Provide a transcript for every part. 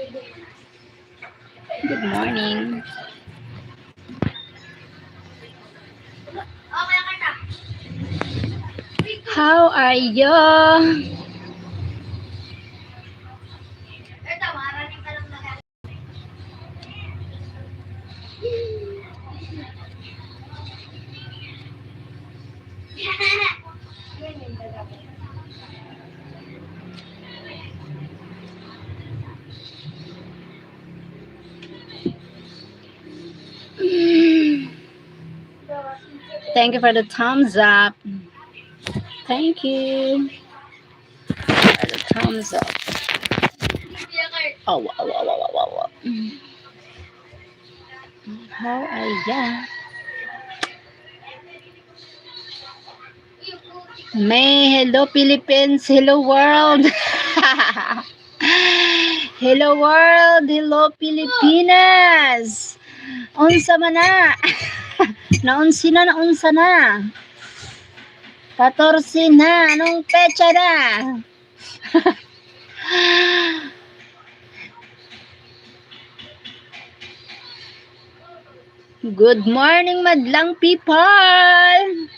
Good morning. How are you? Thank you for the thumbs up. Thank you for the thumbs up. Oh, wow, wow, wow, wow, wow. How are ya? May, hello Philippines, hello world. Hello world, hello Pilipinas. Unsa man na? Naunsi na, naunsa na. 14 na, anong pecha na? Good morning, madlang people!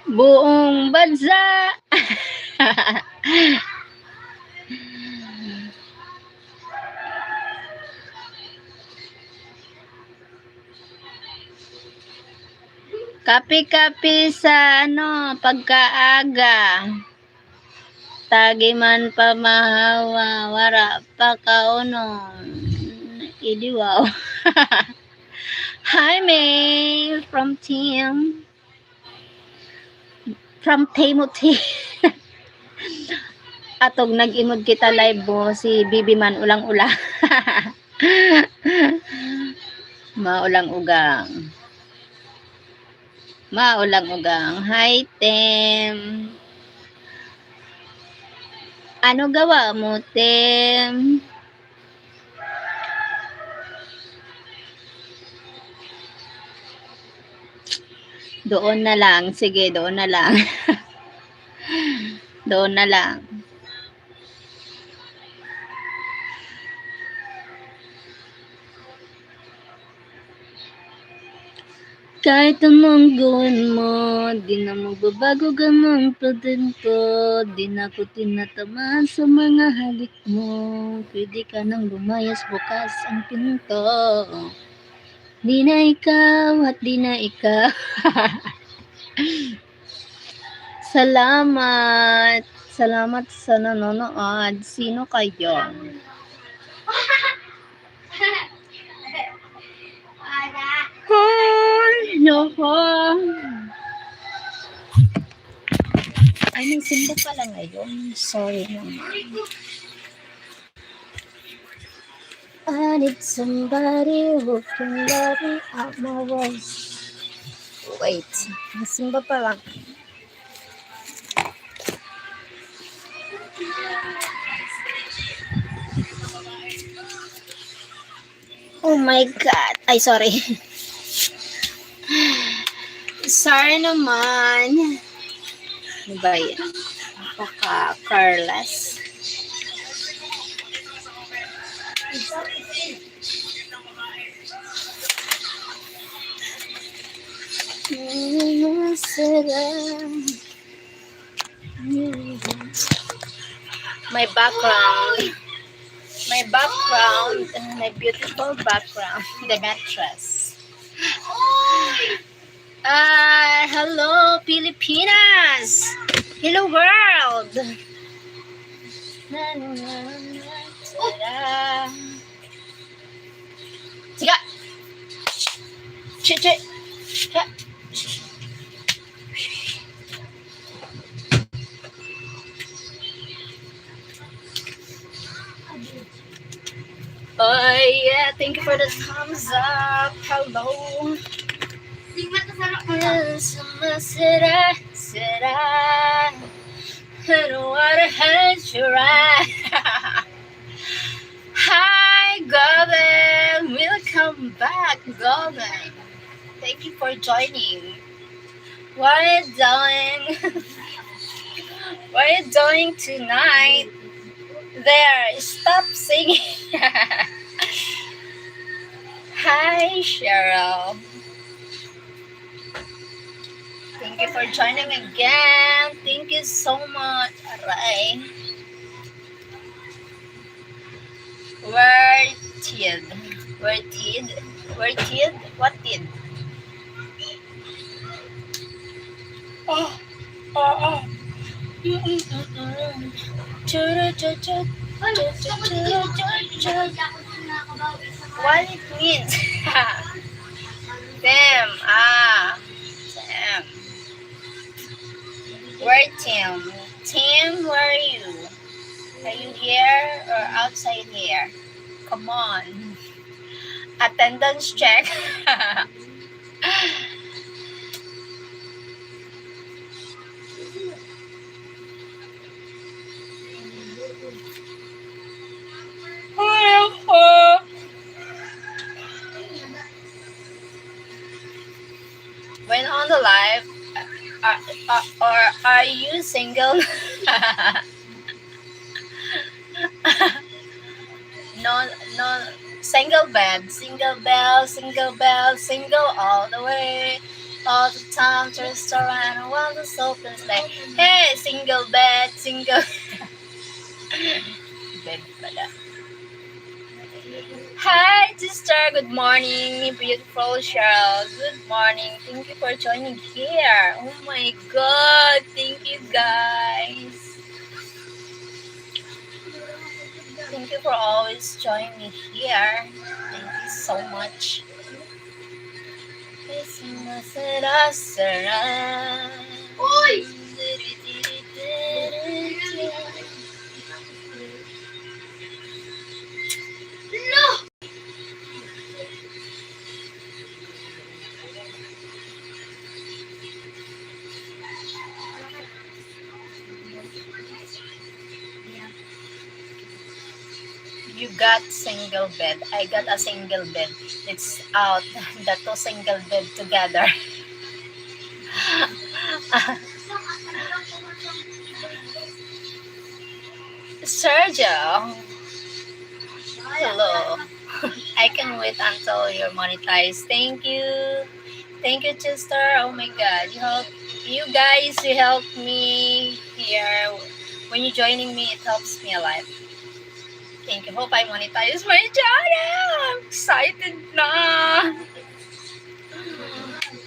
Buong bansa! Kapi-kapi sa pagkaaga. Tagi man pa mahawa, wara pa kaunon. Idiwaw. Hi, May from team. From Timothy. Atog nag-imod kita live bo si Bibi man ulang-ulang. Maulang-ugang. Maulang-ugang. Hi, Tem. Ano gawa mo, Tem? Doon na lang. Sige, doon na lang. Doon na lang. Kahit anong gawin mo, di na magbabago ganang patento. Di na ko tinatamaan sa mga halik mo. Pwede ka nang lumayas, bukas ang pinto. Di na ikaw at di na ikaw. Salamat. Salamat sa nanonood. Sino kayo? Hi! No. Ay, nagsimba pala ngayon. Sorry naman. I need somebody who can love me out my voice. Wait, nagsimba pala. Oh my God. Ay, sorry. Sorry naman. Ano ba yan? Napaka-careless. My background. My beautiful background. The mattress. Hello, Pilipinas! Hello, world! Sige! Che! Oh, yeah, thank you for the thumbs up. Hello. Será, I don't wanna hurt your eye. Hi, Golden. Welcome back, Golden. Thank you for joining. What are you doing? What are you doing tonight? There, stop singing. Hi, Cheryl. Thank you for joining again. Thank you so much. Alright. Where did? Where did? Where did? What did? Oh, oh, oh. What it means? Damn. Damn. Where Tim? Tim, where are you? Are you here or outside here? Come on. Attendance check. When on the live, or are you single? No, no, single bed, single bell, single bell, single all the way. All the time to restaurant, I want the soap and like, hey, single bed, single bed pala. Hi, sister. Good morning, beautiful Cheryl. Good morning. Thank you for joining here. Oh my God. Thank you, guys. Thank you for always joining me here. Thank you so much. Oi! No! You got single bed. I got a single bed. It's out. The two single bed together. Sergio. Hello. I can wait until you're monetized. Thank you. Thank you, Chester. Oh my God. You guys, you help me here. When you're joining me, it helps me a lot. Thank you. Hope I monetize my channel. I'm excited na.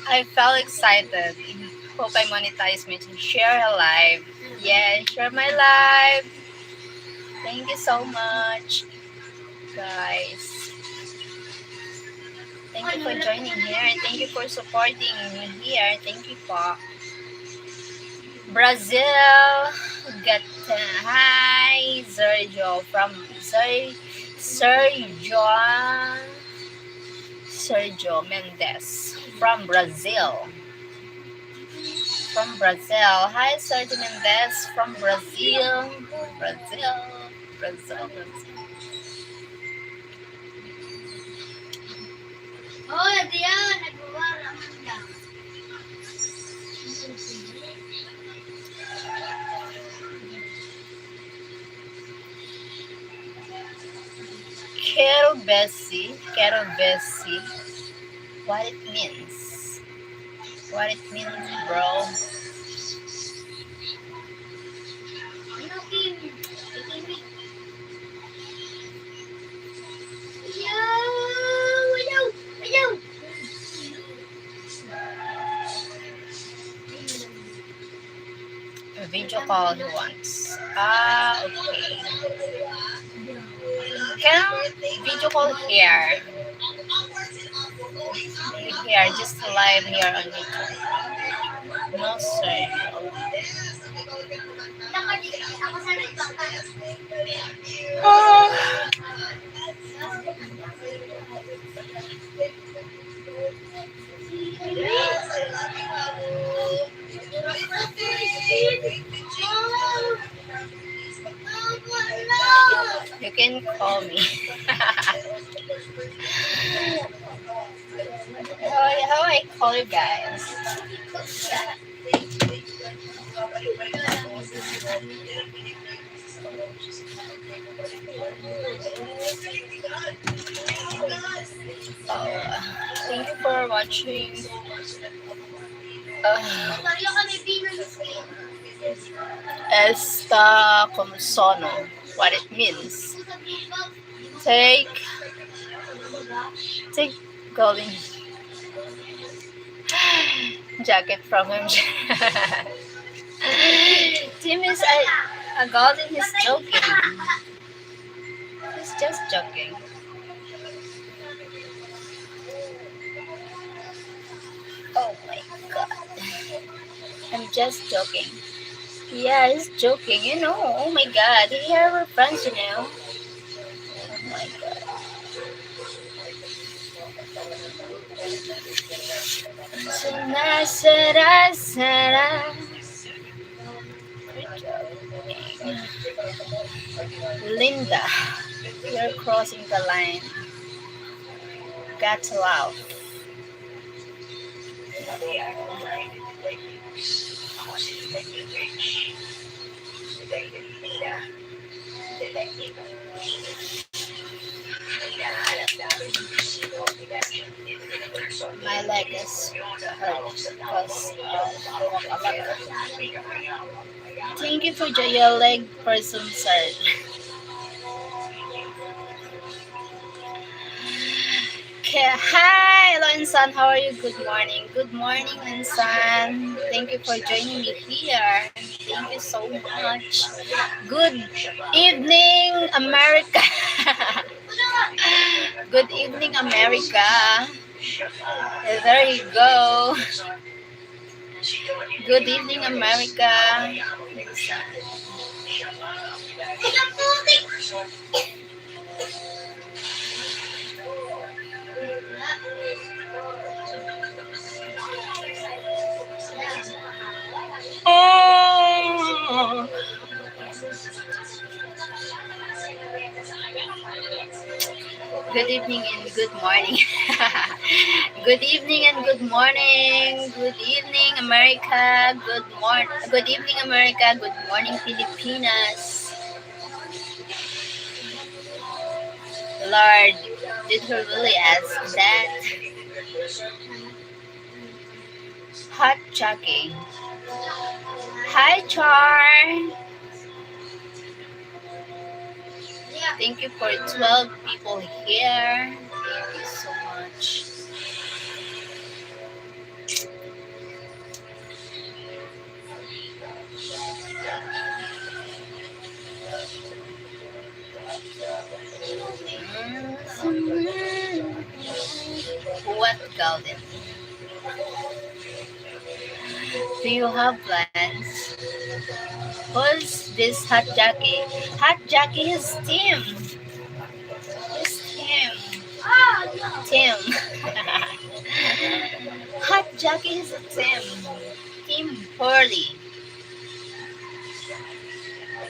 I felt excited. Hope I monetize my channel. Share a live. Yeah, share my live. Thank you so much, guys. Thank you for joining here. Thank you for supporting me here. Thank you po. Brazil. Hi, Sergio from Sergio Mendes from Brazil. From Brazil. Hi, Sergio Mendes from Brazil. Brazil. Oh, diyan. Nagwawala man daw. Quero Bessie. What it means? What it means, bro? A video call he wants. Okay. Can video call here? Here, just live here on YouTube. No, sir. You can call me. how I call you guys? Thank you for watching. Esta como sono. What it means. Take golden jacket from him. Tim is a golden. He's joking. He's just joking. Oh my god. I'm just joking. Yeah, he's joking, you know. Oh my god. Here we're friends, you know. Oh my god. Sara. Linda, you're crossing the line. Got to laugh. My leg is hurt because I walk a lot. Thank you for your leg person, sir. Okay, hi, hello Insan. How are you? Good morning. Good morning, Insan. Thank you for joining me here. Thank you so much. Good evening, America. Good evening, America. There you go. Good evening, America. Oh. Good evening and good morning. Good evening and good morning. Good evening, America. Good morning. Good evening, America. Good morning, Pilipinas. Lord, did he really ask that? Hot jockey. Hi, Char. Thank you for 12 people here. Thank you so much. What golden? Do you have plans? Who's this hot jockey? Hot jockey is Tim. It's Tim. Tim. Hot jockey is Tim. Tim Hurley.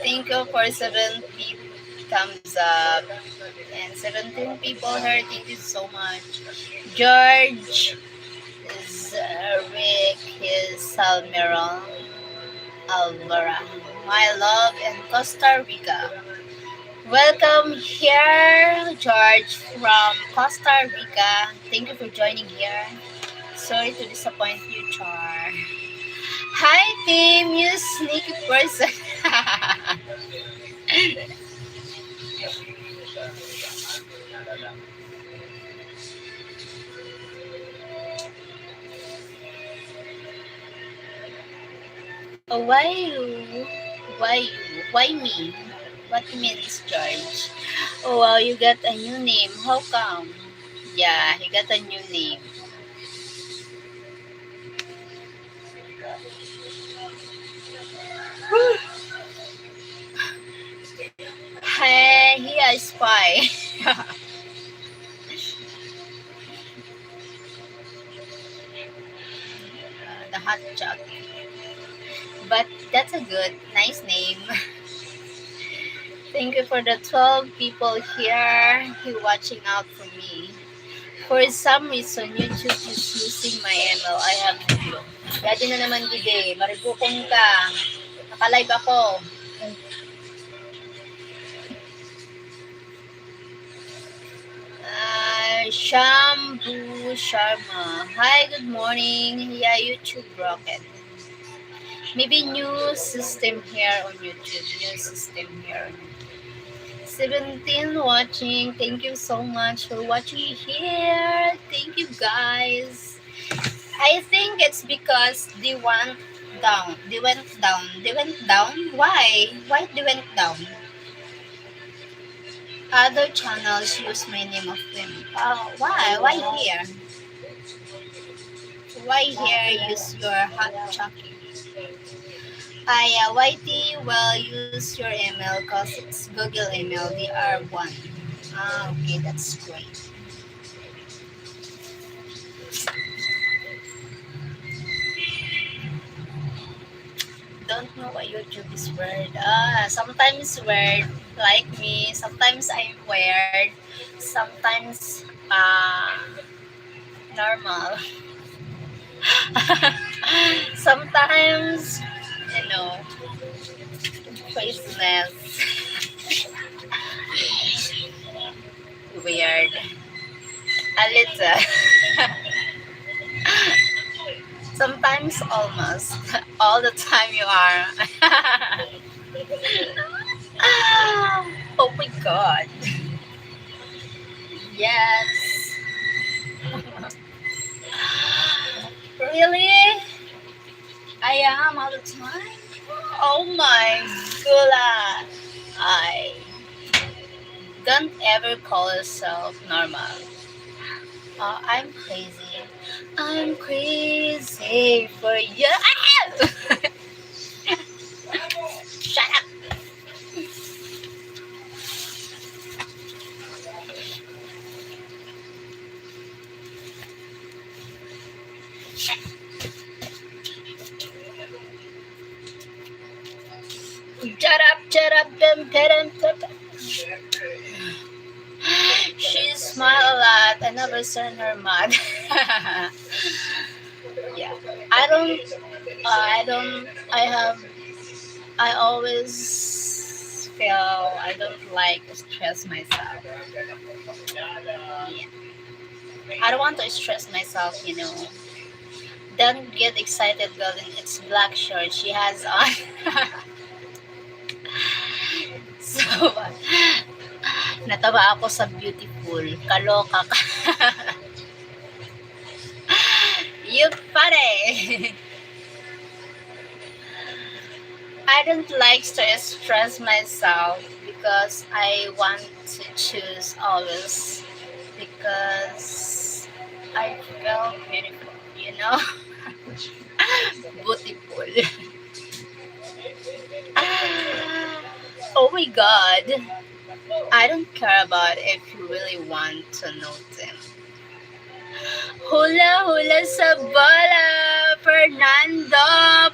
Thank you for 7 thumbs up. And 17 people here. Thank you so much. George is Rick is Salmeron Alvara. My love in Costa Rica. Welcome here, George from Costa Rica. Thank you for joining here. Sorry to disappoint you, Char. Hi, team, you sneaky person. Why you? Why me? What means George? Oh wow, you got a new name. How come? Yeah, he got a new name. Hey, he a spy. The hot chocolate. But that's a good, nice name. Thank you for the 12 people here who watching out for me. For some reason, YouTube is using my email. I have no clue. Dati na naman gide, maribukong ka. Naka-live ako. Shambhu Sharma. Hi, good morning. Yeah, YouTube Rocket. Maybe new system here on YouTube. New system here. 17 watching. Thank you so much for watching here. Thank you guys. I think it's because they went down. They went down. They went down. Why? Why they went down? Other channels use my name of them. Why? Why here? Why here use your hot chocolate? YT will use your email because it's Google email. They are one. Okay, that's great. Don't know why YouTube is weird. Sometimes weird, like me. Sometimes I'm weird. Sometimes normal. Sometimes, craziness. Weird. A little. Sometimes almost. All the time you are. Oh my god. Yes. Really? I am all the time? Oh my god. I don't ever call yourself normal. I'm crazy. I'm crazy for you. Shut up. Shut up, She smiled a lot. I never seen her mad. Yeah. I always feel I don't like to stress myself. Yeah. I don't want to stress myself, Don't get excited, girl. It's black shirt she has on. So, natawa ako sa beautiful. Kaloka ka. You pare. I don't like to stress myself because I want to choose always because I feel beautiful, Beautiful. Oh my god. I don't care about if you really want to know them. Hula hula sa bola, Fernando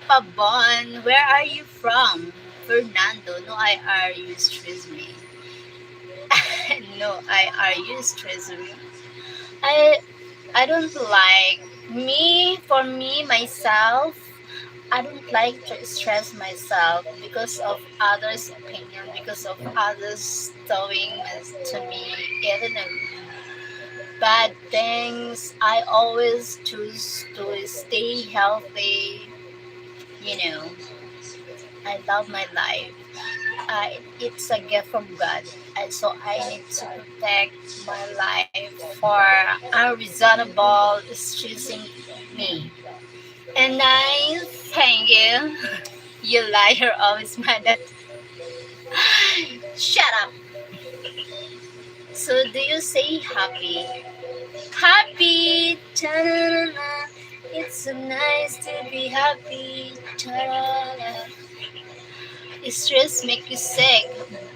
Pabon. Where are you from? Fernando, no I are you stress me. No I are you stress me. I don't like for me myself. I don't like to stress myself because of others' opinion, because of others doing to me even bad things. I always choose to stay healthy. You know, I love my life. It's a gift from God. And so I need to protect my life for unreasonable choosing me. And I thank you. You liar, always mad at. Shut up. So do you say happy? Happy. Ta-da-da-da. It's so nice to be happy. Ta-da-da. Stress make you sick.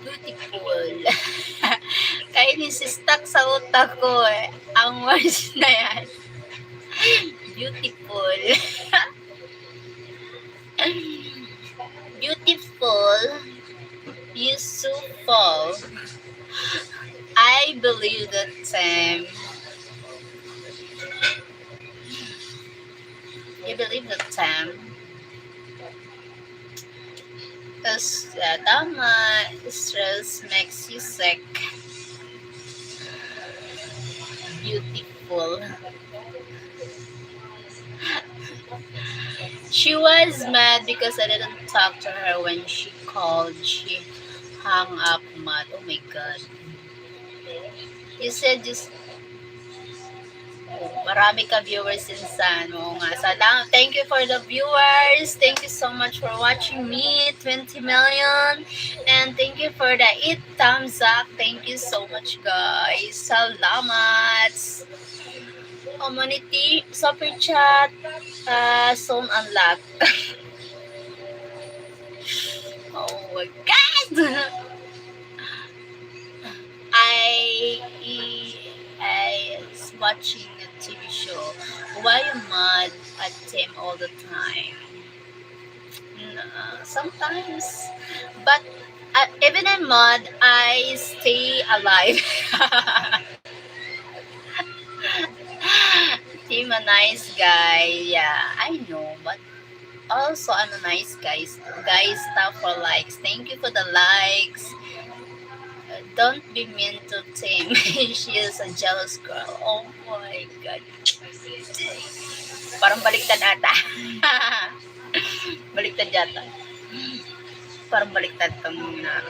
Beautiful. Kaya stuck sa utak ko eh. Ang words na yan. Beautiful. Beautiful. Yusuful. I believe that you believe that tama, stress makes you sick. Beautiful. She was mad because I didn't talk to her when she called. She hung up mad. Oh my god. You said just marami ka viewers insan. Oo nga. Thank you for the viewers. Thank you so much for watching me. 20 million. And thank you for the 8 thumbs up. Thank you so much guys. Salamat. Community super chat. Soon unlocked. Oh my god. I I was watching a TV show. Why you mad at him all the time? Sometimes, but even I'm mad, I stay alive. Him a nice guy, yeah, I know, but also I'm a nice guy. Guys, stop for likes. Thank you for the likes. Don't be mean to Tim. She is a jealous girl. Oh my god. Parang baliktad ata. Baliktad yata. Parang baliktad tong na.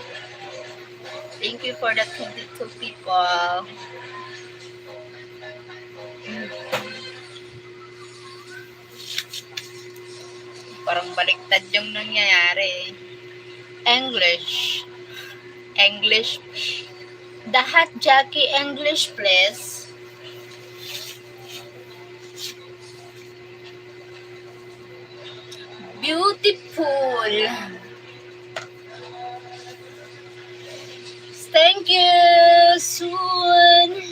Thank you for the 22 people. Parang baliktad yung nangyayari. English. English. The hot Jackie English please. Beautiful. Thank you. Soon.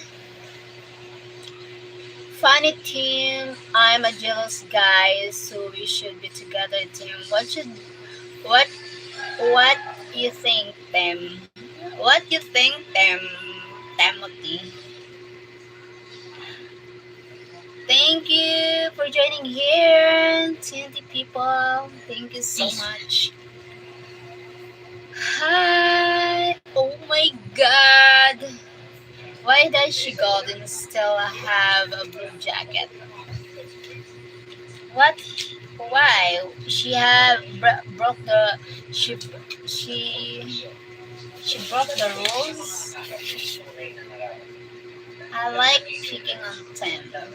Funny team. I'm a jealous guy, so we should be together, team. What you think, them? What you think, them, Timothy? Thank you for joining here, 20 people. Thank you so much. Hi. Oh my god. Why does she golden still have a blue jacket? What? Why? She have broke the she broke the rules. I like picking on them.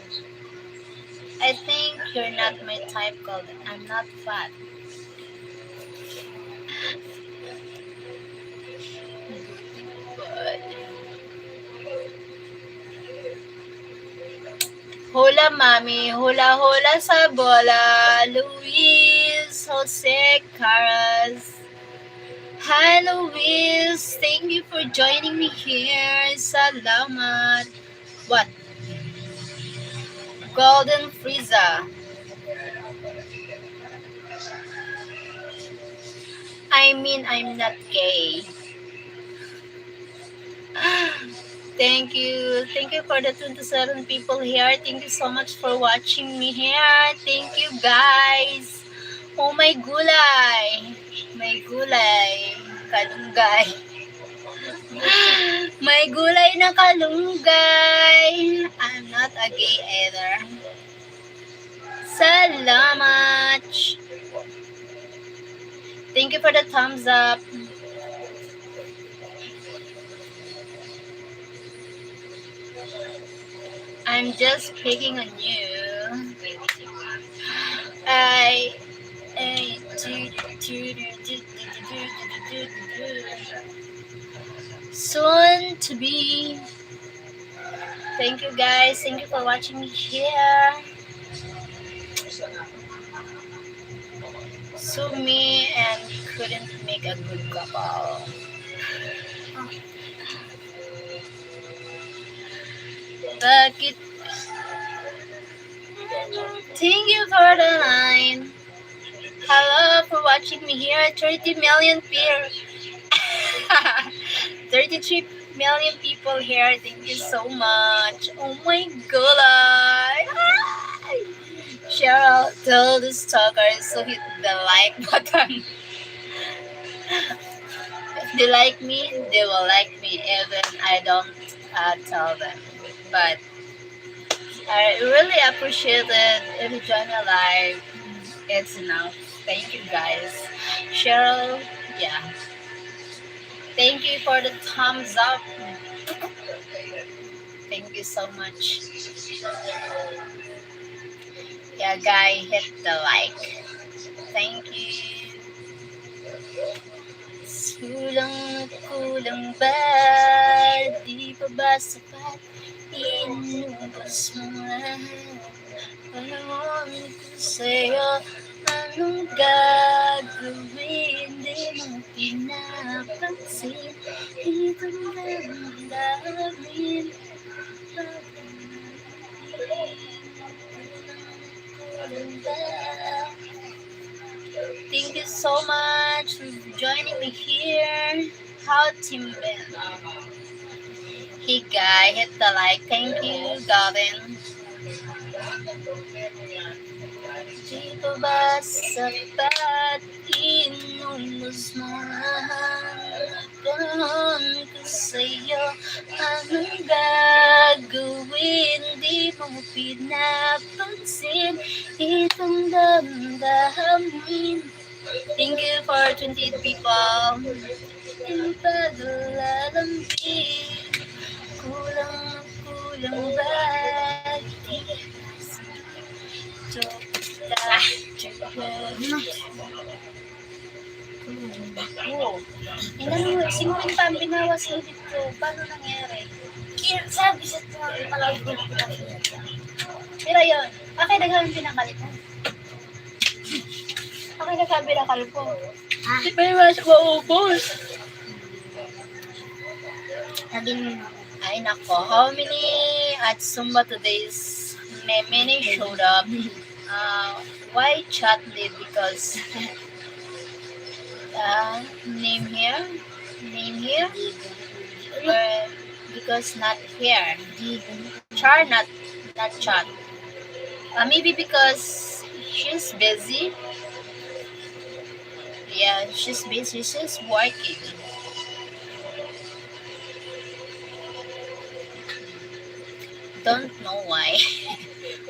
I think you're not my type, golden. I'm not fat. But hula mami, hula hula sa bola. Luis, Jose, Caras. Hi Luis, thank you for joining me here. Salamat. What? Golden Frieza. I mean, I'm not gay. Thank you. Thank you for the 27 people here. Thank you so much for watching me here. Thank you guys. Oh, may gulay. May gulay. Kalunggay. May gulay na kalunggay. I'm not a gay either. Salamat. Thank you for the thumbs up. I'm just picking on you. Soon to be. Thank you guys. Thank you for watching me here. Sue me and couldn't make a good couple. Bakit? Thank you for the line. Hello for watching me here at 30 million people. 33 million people here. Thank you so much. Oh my god. Share out to all the stalkers so hit the like button. If they like me, they will like me even I don't tell them. But I really appreciate it if you join my live. It's enough. Thank you guys. Cheryl, yeah. Thank you for the thumbs up. Thank you so much. Yeah, guy, hit the like. Thank you. Kulang ba? Di pa ba sapat? Inubos mo lahat. Panahon ko sa'yo. Anong gagawin? Di mo pinapansin. Itong damdamin. Kulang ba? Thank you so much for joining me here. How Team Ben? Hey guy, hit the like. Thank you, Gavin. Di pa ba sapat? Inubos mo ang panahon ko sa'yo. Anong gagawin? Di mo pinapansin. Itong damdamin. Thank you for 28 people. Di pa lulalambing. Kulang ba? Inano mo, 50 ang binawas mo dito. Paano nangyari? Sabi sa ito, palawag ko na Pero yun, okay, daghang pinakalit mo. Okay, daghang pinakalit po. Di ba yung mas maubos? Naging Ay nako, how many at Zumba today's many showed up? Why chat did? Because name here, or because not here. Char not chat. Maybe because she's busy. Yeah, she's busy. She's working. Don't know why.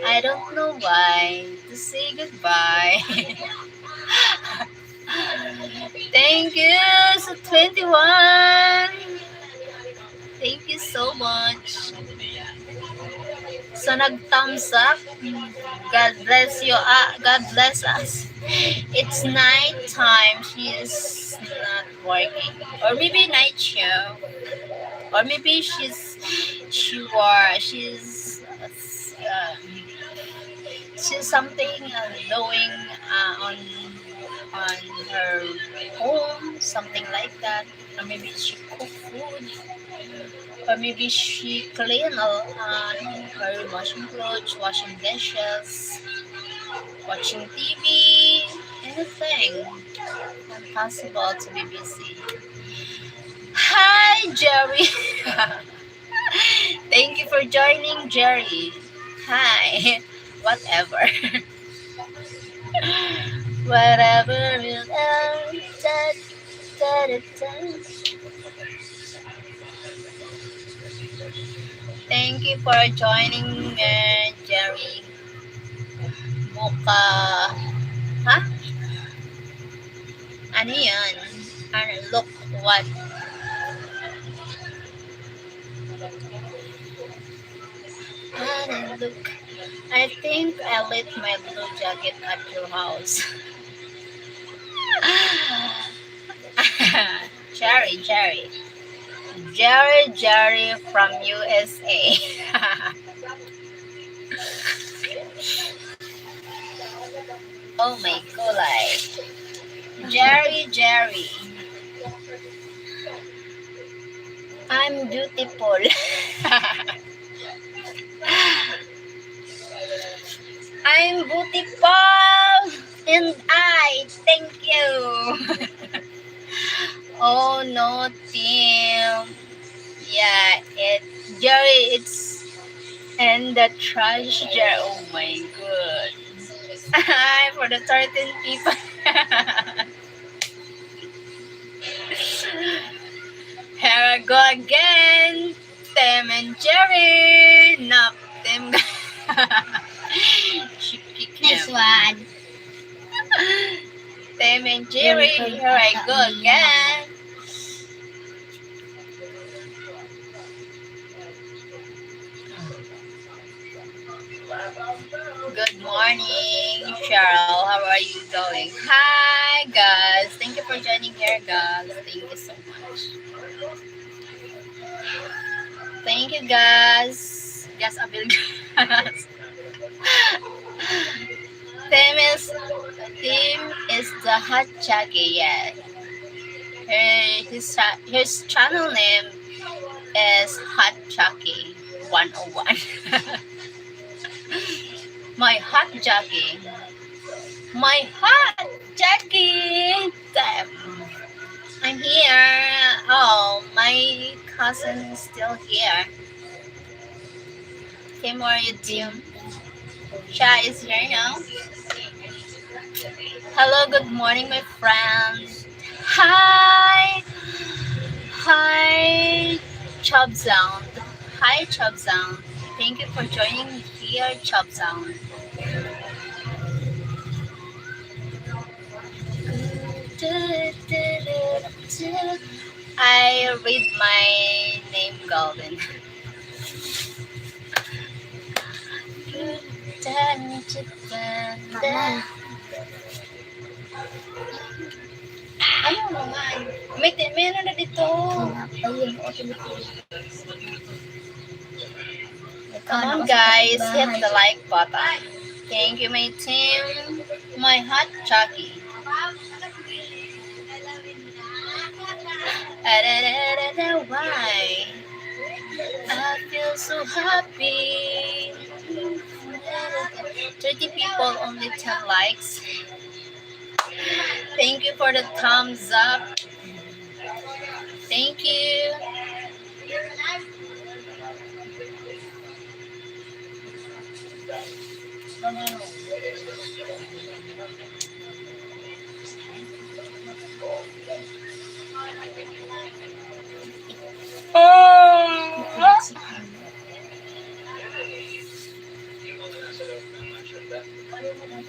I don't know why to say goodbye. Thank you, so 21. Thank you so much. So nag-thumbs up. God bless you. God bless us. It's night time. She is not working, or maybe night show, or maybe she's something doing on her home, something like that, or maybe she cook food, or maybe she clean her washing clothes, washing dishes, watching TV, anything. Impossible to be busy. Hi, Jerry. Thank you for joining, Jerry. Hi. Whatever. Whatever will Thank you for joining, Jerry. Muka. Ha? Ano yan? Look what? Look. I think I left my blue jacket at your house. Jerry from USA. Oh my god. Jerry. I'm beautiful. I'm beautiful and I thank you. Oh no, Tim. Yeah, Jerry, it's in the trash jar. Oh my god. For the 13 people. Here I go again. Tim and Jerry. No, Tim. She kicked Next him. one. Tim and Jerry. Here I go again. Good morning, Cheryl. How are you doing? Hi, guys. Thank you for joining here, guys. Thank you so much. Thank you, guys. Just a bit, guys. Tim is the hot jockey, yeah. His channel name is Hot Jockey 101. My hot jockey. My hot jockey. Damn. I'm here. Oh, my cousin is still here. Tim, where are you, Tim? Sha is here now. Hello, good morning, my friends. Hi. Hi, Chub Sound. Hi, Chub Sound. Thank you for joining me here, Chub Sound. I read my name, Golden. Ano naman? May ano na dito. Come on, guys. Hit the like button. Thank you, my team. My hot Chucky. Why? I feel so happy. 30 people, only 10 likes. Thank you for the thumbs up. Thank you.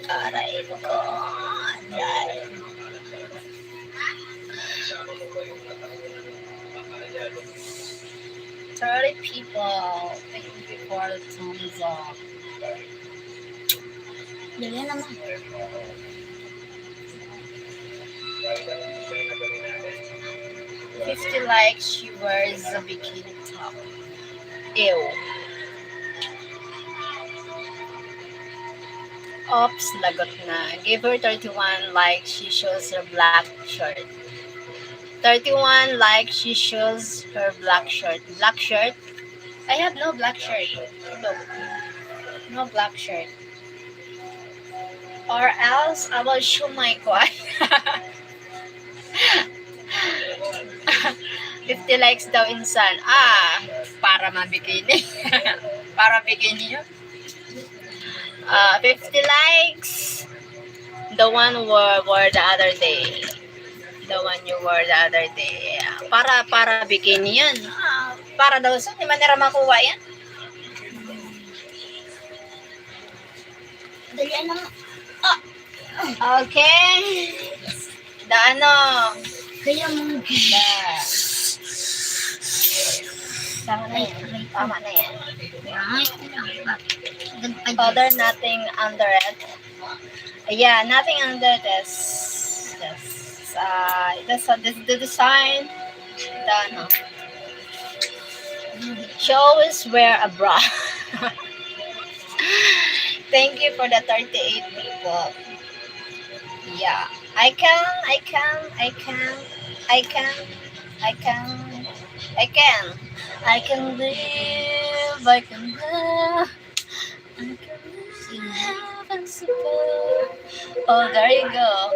Aray ko. 30 people. Thank you for the thumbs up. Dali naman. Fifty likes, she wears a bikini top. Ew. Oops, lagot na. Give her 31 likes, she shows her black shirt. 31 likes, she shows her black shirt. Black shirt? I have no black shirt. Look. No black shirt. Or else, I will show my quad. 50 likes daw insan. Para mabikini. Para bikini yun. 50 likes. The one wore the other day. The one you wore the other day. Yeah. Para bikini yan. Para daw sa, di manera makuha yan. Dali naman. Okay. The ano. Kaya mo. Tama na yan. Tama na yan. Ay, Other nothing under it. Yeah, nothing under this. Yes. The design. The ano. She always wear a bra. Thank you for the 38 people. Yeah. I can live, I can live. Oh, there you go.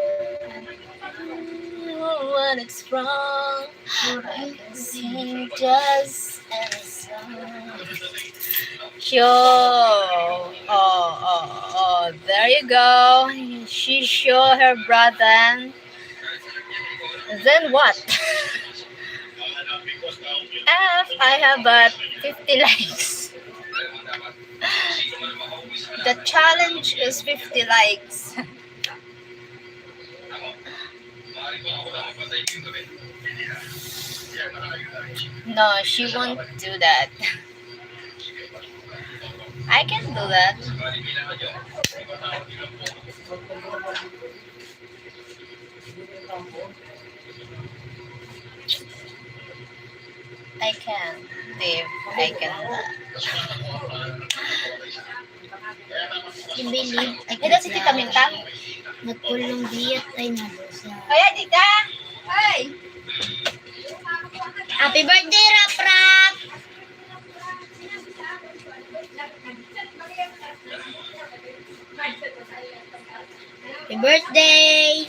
when it's wrong. I can sing just any song. There you go. She show her brother. Then what? F, I have 50 likes. The challenge is 50 likes. No, she won't do that. I can do that. I can, Dave. I can. I-believe. Ito si Tita Minta. Nagkulong diyat ay nalusa. Kaya, Tita! Ay! Happy birthday, Rap Rap! Happy birthday!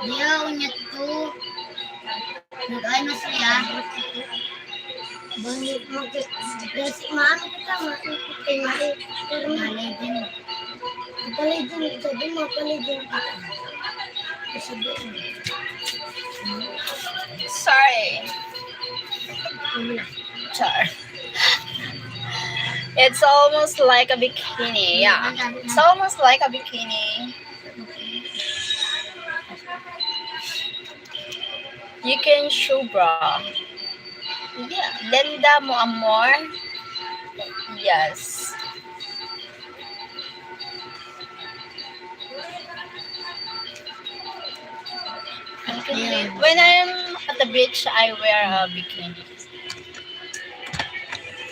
Diyaw niya to. Nag-ano siya? Bangit mag-dress. Maano kita? Makikitay na eh. Pero malay din. Mapalay din. Sabi mapalay din kita. Sabi Sorry. Char. It's almost like a bikini. Yeah. It's almost like a bikini. You can show bra. Yeah. Lenda mo amor. Yes. When I'm at the beach, I wear a bikini.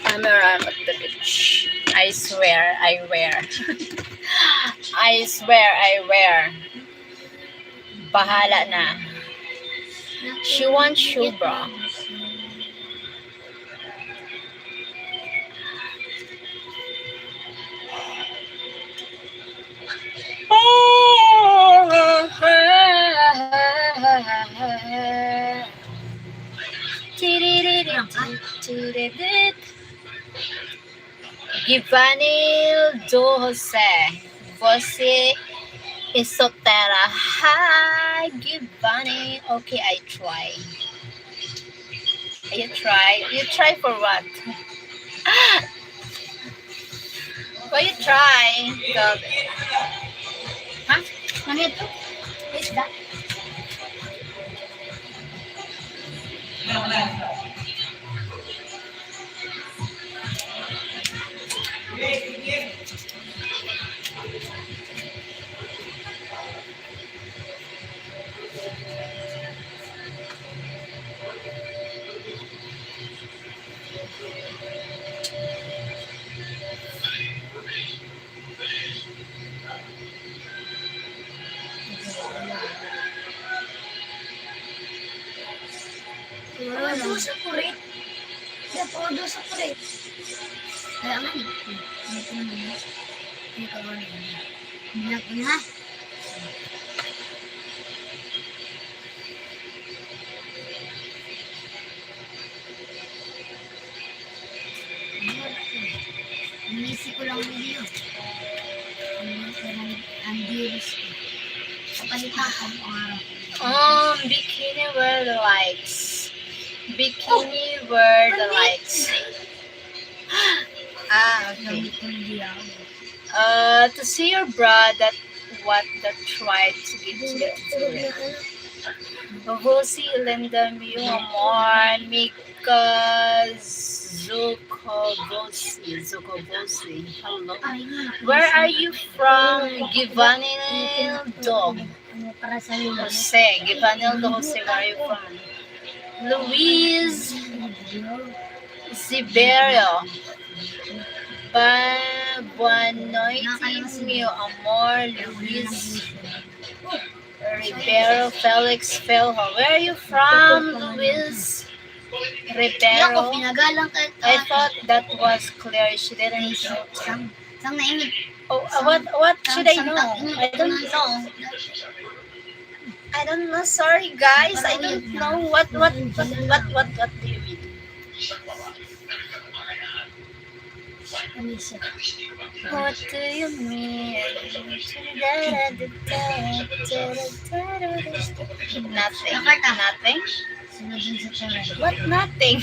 I'm at the beach. I swear, I wear. I swear, I wear. Bahala na. She wants shoe bra. Givanil Jose. Você é solteira. Hi, Giovanni. Okay, I try. You try? You try for what? What you try? Go. Ha? Ano ito? Isda? Todo sa kurit. Todo sa kurit. Kaya nga eh. Ito naman. Ito naman. Bilang na. Inisip ko lang video. Ang virus ko. Kapalitan ko ang araw. Bikini where the lights. Bikini where the lights. Okay. To see your bra, that what that tried to get to it. Vosi lendam you more Mika Zukobosi. Hello. Where are you from? Givanildo. Para sa iyo. Jose. Givanildo Jose, where are you from? Luis Siberio. Buenoiting you, amor, Luis. Rivero Felix Felho. Where are you from, Luis? Hindi ako Rivero. pinagalang ka. I thought that was clear. She didn't show. Sang naingit. Oh, what should I know? I don't know. I don't know. Sorry, guys. I don't know what do you mean? Ano siya? What do you mean? Nothing. Nothing. Sunodin sa taray. What nothing?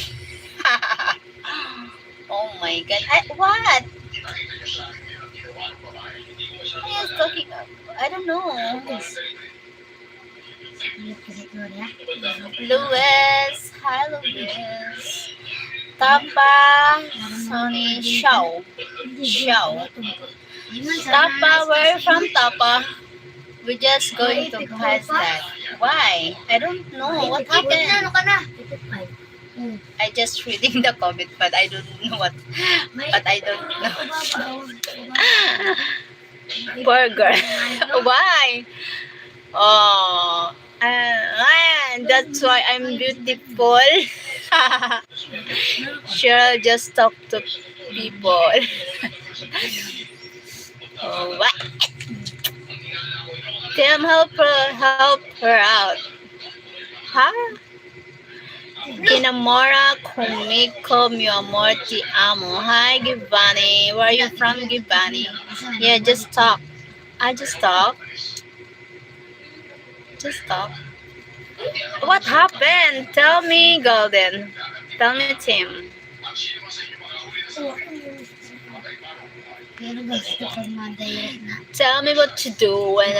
Oh my god. What? What are you talking about? I don't know. Ulit kasi ito, ya. Luis. Hi, Luis. Tapa. Sonny. Xiao. Xiao. Tapa. Where from Tapa? We're just going to pass that. Why? I don't know. What happened? Ano ka na? I just reading the comment, but I don't know what. But I don't know. Burger. Why? Oh, that's why I'm beautiful. Cheryl just talk to people. Oh, what? Tim, help her out. Huh? Kinamora Kumiko Miyamor Ti Amo. Hi, Gibani. Where are you from, Gibani? Yeah, just talk. I just talk. Just talk. What happened? Tell me, Golden. Tell me, Tim. Pero gusto ko madaya na. Tell me what to do when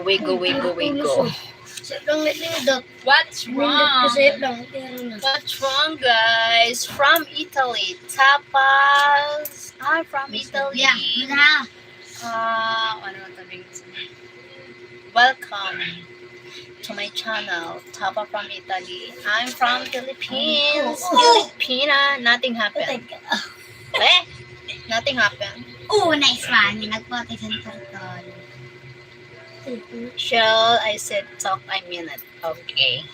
wiggle, wiggle, wiggle. Sip lang nilidot. What's wrong? Sip lang. Pero na. What's wrong, guys? From Italy. Tapas. I'm from Italy. Yeah, na. Ano sabihin ko? Welcome to my channel, Tapa from Italy. I'm from Philippines. Filipina. Nothing happened. Eh? Nothing happened. Oh, nice one. Nagpatay sa turtle. Shall I said talk? I mean it. Okay.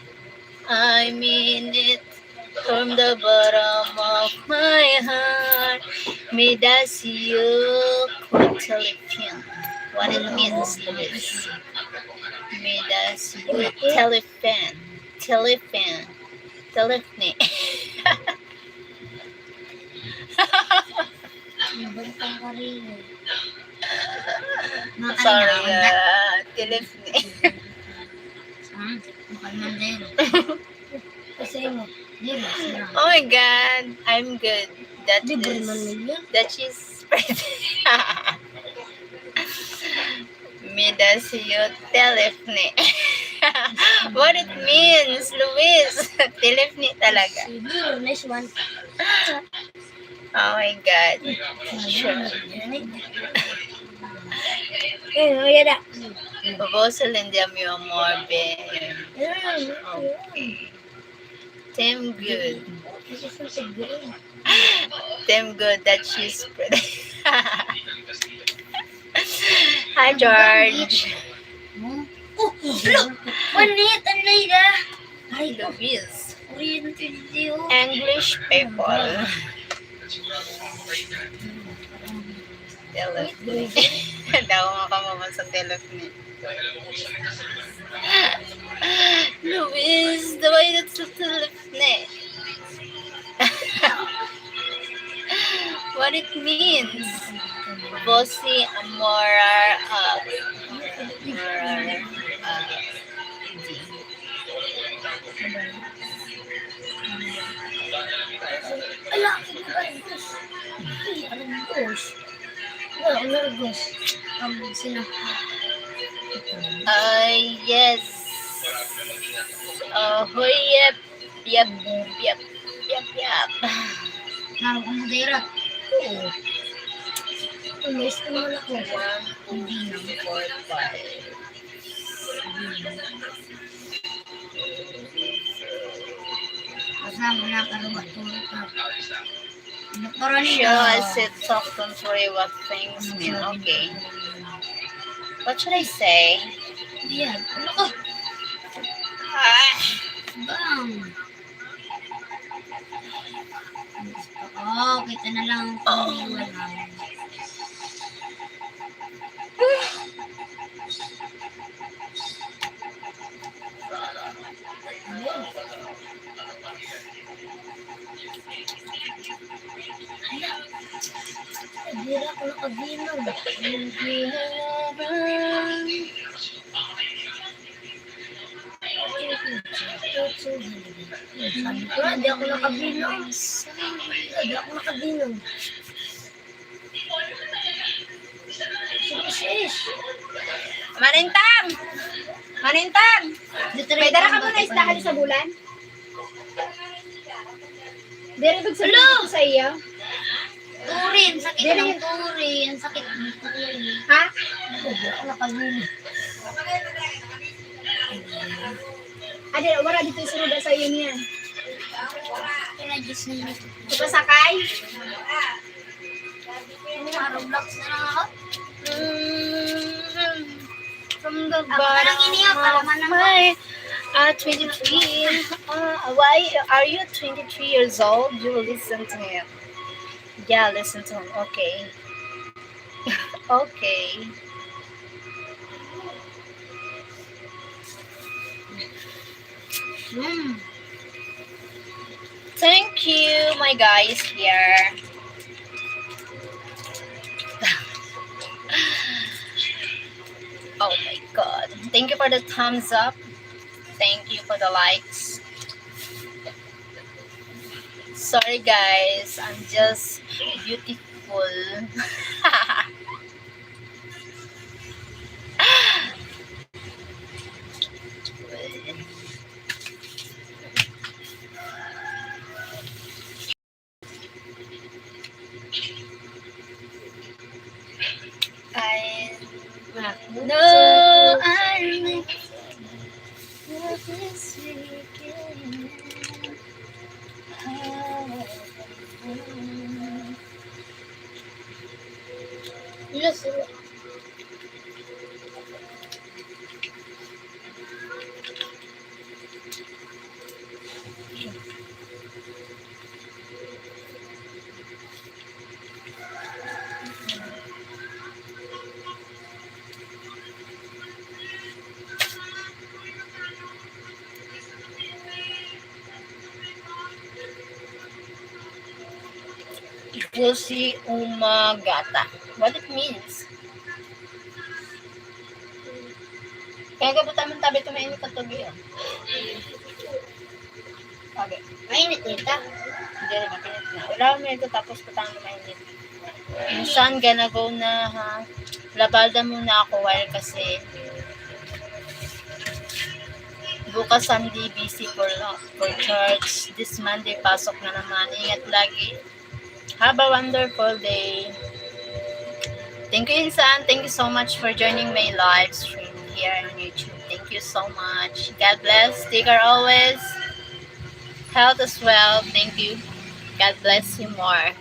I mean it from the bottom of my heart. Medasio telephone. What it means, Luis? Medasio telephone. Telephone. Telephone. Nabantang ka rin. Sorry, telephone. Makalman Kasi mo. Di ba? Oh my god, I'm good. Di ba naman nila? That is Medasio telephone. What it means, Luis? Telephone talaga. Siguro, nice one. Oh my god. Sure. Yan na. Proposal hindi mi amor, Ben. Okay. Tim good. Tim good that she's pretty. Hi, George. Oh, look! Manit, ang layda. Hi, Luis. Oriented video. English people. Telephone. Daw makamaman sa telephone. Luis, the way that's the telephone. What it means? Bossy Amorar Ala, nag-gos. Ay, nag-gos. Wala, nag-gos. Sila. Yes. Hoy, yep. Naroon ko madira. Oo. Umis ka naman ako. 1, 2, 3, 4, 5. Kasama na karubat-turat ka. 5. Sure, I said talk to three what things mean. Okay. What should I say? Yan. Ano ka? Ah, Bang! Oo, kita na lang kung wala. Hindi ako nakaginom. Sabi ko na, di ako nakaginom. Di ako nakaginom. Sis! Manintang! Manintang! May dara ka ba na istahan sa bulan? Dere big sabihin ko sa iya. Turin! Sakit Dili. ng turin! Sakit ng turin! Ha? Hindi ako nakaginom. Ade, wala dito yung sunod sa iyo niya. Pinagis na nito. Pasakay? Roblox na lang ako. From the Ako na bottom lang iniyak, of alaman ng my 23. Why are you 23 years old? You listen to him. Yeah, listen to him. Okay. Okay. Thank you, my guys here. Oh my god. Thank you for the thumbs up. Thank you for the likes. Sorry guys, I'm just beautiful. I know I love this weekend. Yes. Pussy umagata. What it means? Kaya gabutan mo tabi ito mainit ang tubig. Okay. Mainit nita. Hindi rin makinit na. Wala mo ito tapos patang na mainit. Minsan gonna go na ha. Labalda muna ako while kasi bukas Sunday busy for church. This Monday pasok na naman. Ingat lagi. Have a wonderful day. Thank you, Insan. Thank you so much for joining my live stream here on YouTube. Thank you so much. God bless. Take care always. Health as well. Thank you. God bless you more.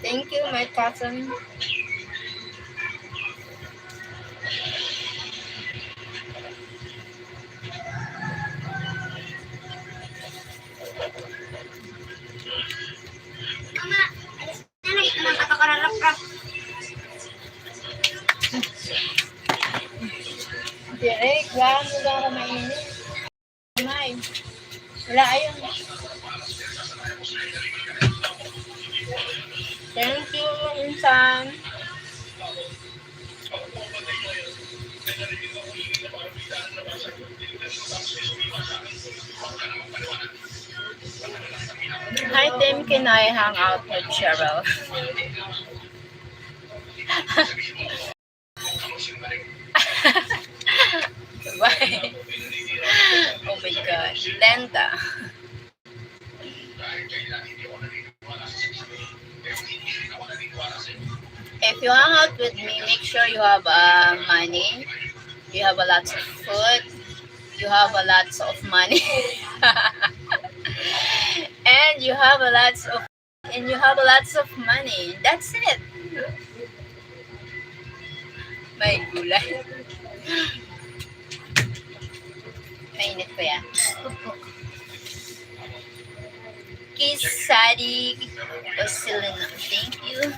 Thank you, my cousin. Mama, alis na lang. Ito na katakararap-rap. Direk, wala mo lang ako mainit. May. Wala ayun. Thank you, Insan. Hi, Tim. Can I hang out with Cheryl? Bye. Oh my gosh. Lenta. If you hang out with me, make sure you have money. You have a lot of food. you have a lots of money. and you have a lots of money. That's it. May gulay. Mainit pa yan. Opo. Kiss Sadi Basilina. Thank you.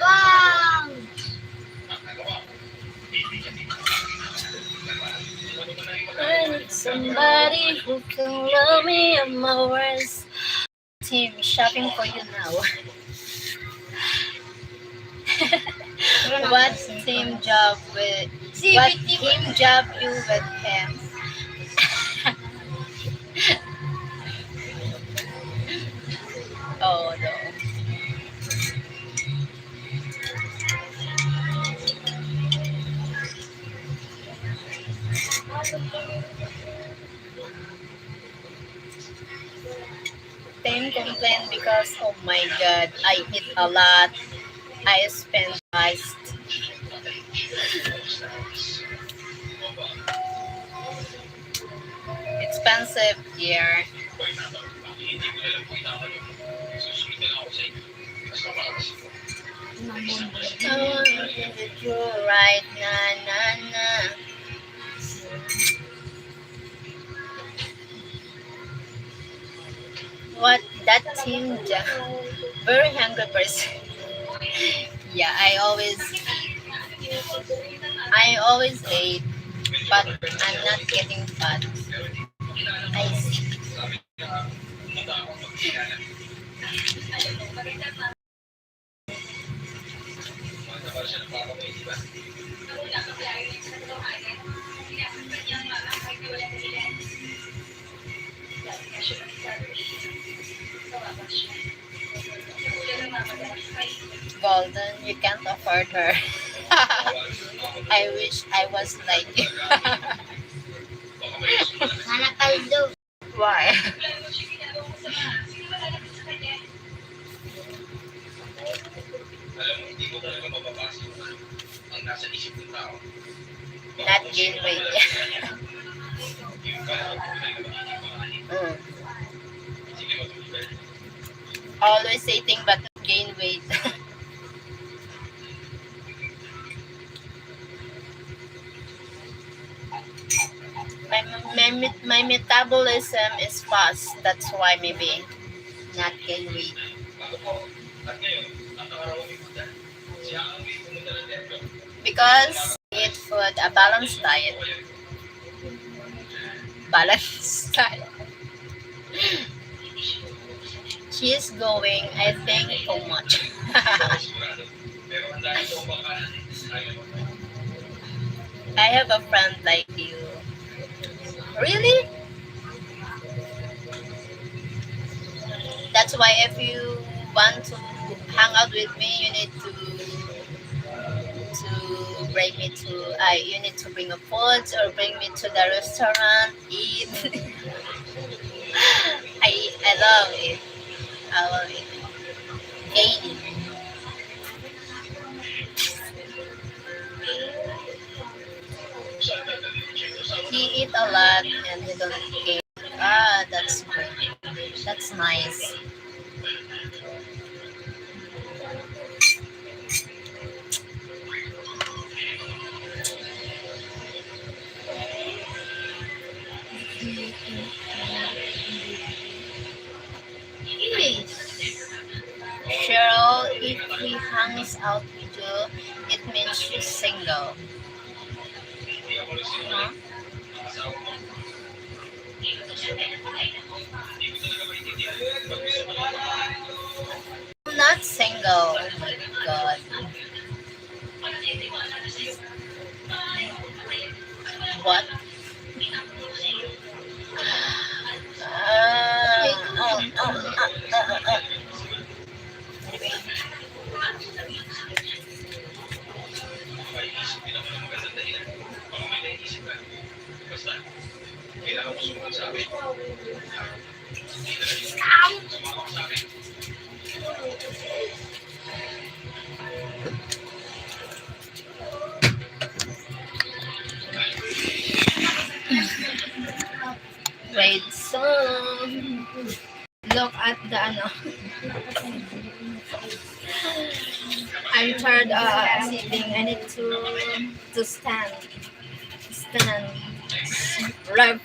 Wow! I need somebody who can love me at my worst. Team shopping for you now. What team job you with him? Oh no. Team complain because oh my god, I eat a lot. I spend fast. Expensive here. I want to do right na. What that team job? Very hungry person. Yeah, I always eat, but I'm not getting fat. I see. Golden, you can't afford her. I wish I was like you. Sana kaldo. Why? Not gain weight. Mm. Always eating but not gain weight. my metabolism is fast. That's why maybe not gain weight. Because eat food, a balanced diet. Balanced diet. She's going, I think, too much. I have a friend like you. Really? That's why if you want to hang out with me, you need to bring me to you need to bring a food or bring me to the restaurant, eat. I love it. I love it. Gaining. He eat a lot and he don't gain. Ah, that's great. That's nice. Cheryl, if he hangs out with you, it means she's single. Huh? I'm not single. Oh my god. What? Wait, so look at the ano. I'm tired sitting. I need to stand. Stand. Right.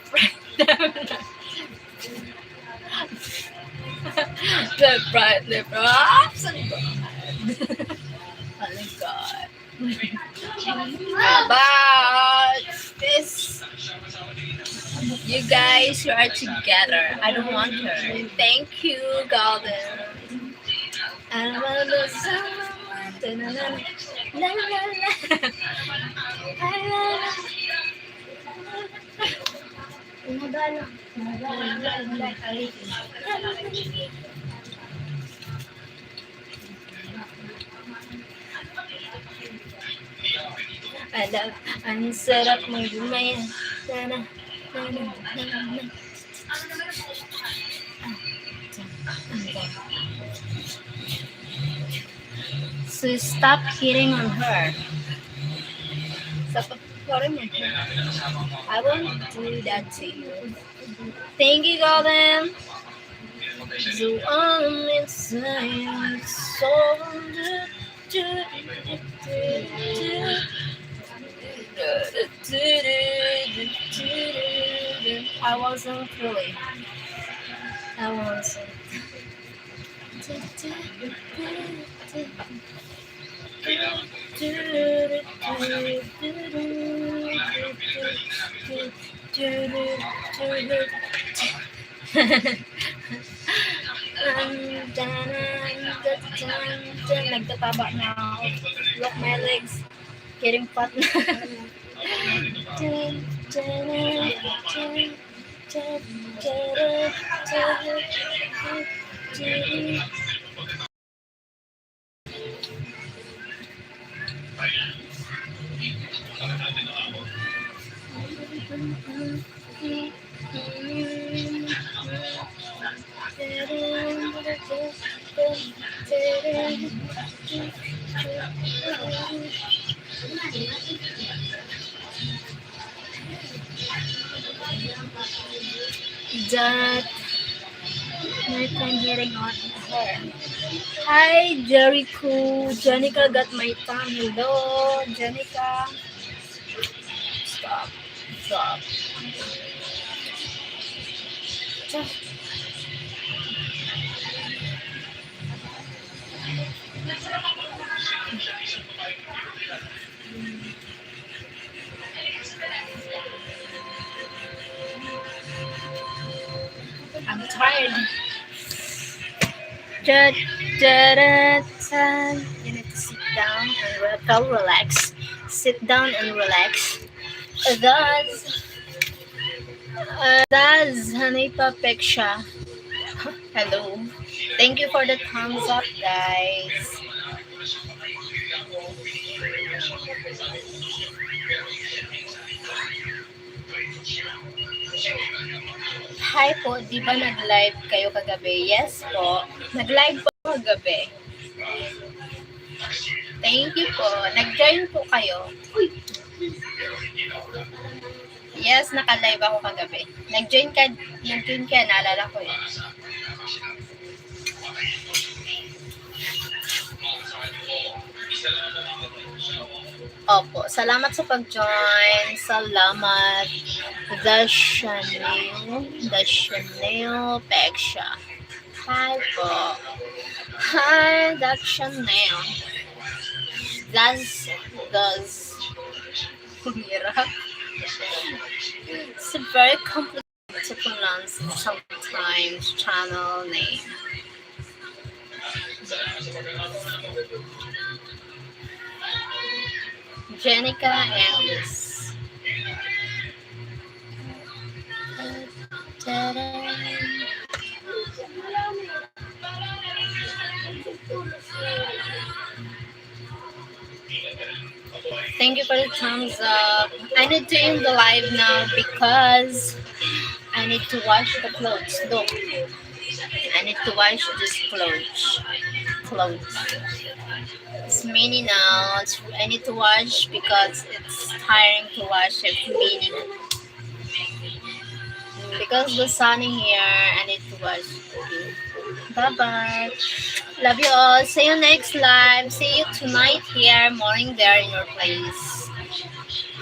Left, right, left, right. Oh my god. But this, you guys, you are together. I don't want her. Thank you, Golden. I want the someone. La, la, la, la. Alam, ang sarap mong gumayan. Tana, tana, tana. So stop hitting on her. Stop hitting on her. I won't do that to you. Thank you, Golden. So I'm inside, so I wasn't feeling. I wasn't. Nagtataba na ako. Look my legs. Getting fat na. That my friend hitting on her. Hi, Jericho. Jenica got my tongue. Hello, Jenica. Stop. Stop. I'm tired. You need to sit down and relax. Sit down and relax. That's Hanipa Peksha. Hello. Thank you for the thumbs up, guys. Hi po, di ba nag-live kayo kagabi? Yes po, nag-live po kagabi. Thank you po. Nag-join po kayo. Yes, naka-live ako kagabi. Nag-join ka, naalala ko yun. Opo, salamat sa pag-join. Salamat. The Chanel Peksha. Hi po. Hi, the Chanel. That's hirap. It's very complicated to pronounce sometimes channel name. Jenica Ellis. Thank you for the thumbs up. I need to end the live now because I I need to wash the clothes. Look, I need to wash this clothes. It's mini now. I need to wash because it's tiring to wash it mini. Because the sun in here, I need to wash. Okay. Bye bye. Love you all. See you next live. See you tonight here, morning there in your place.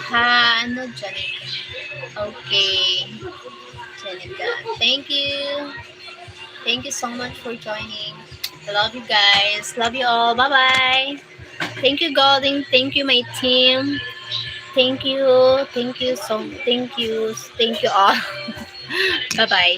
Ha, ano, Janica? Okay. Janica, thank you. Thank you so much for joining. I love you guys. Love you all. Bye bye. Thank you, Golden. Thank you, my team. Thank you. Thank you all. Bye bye.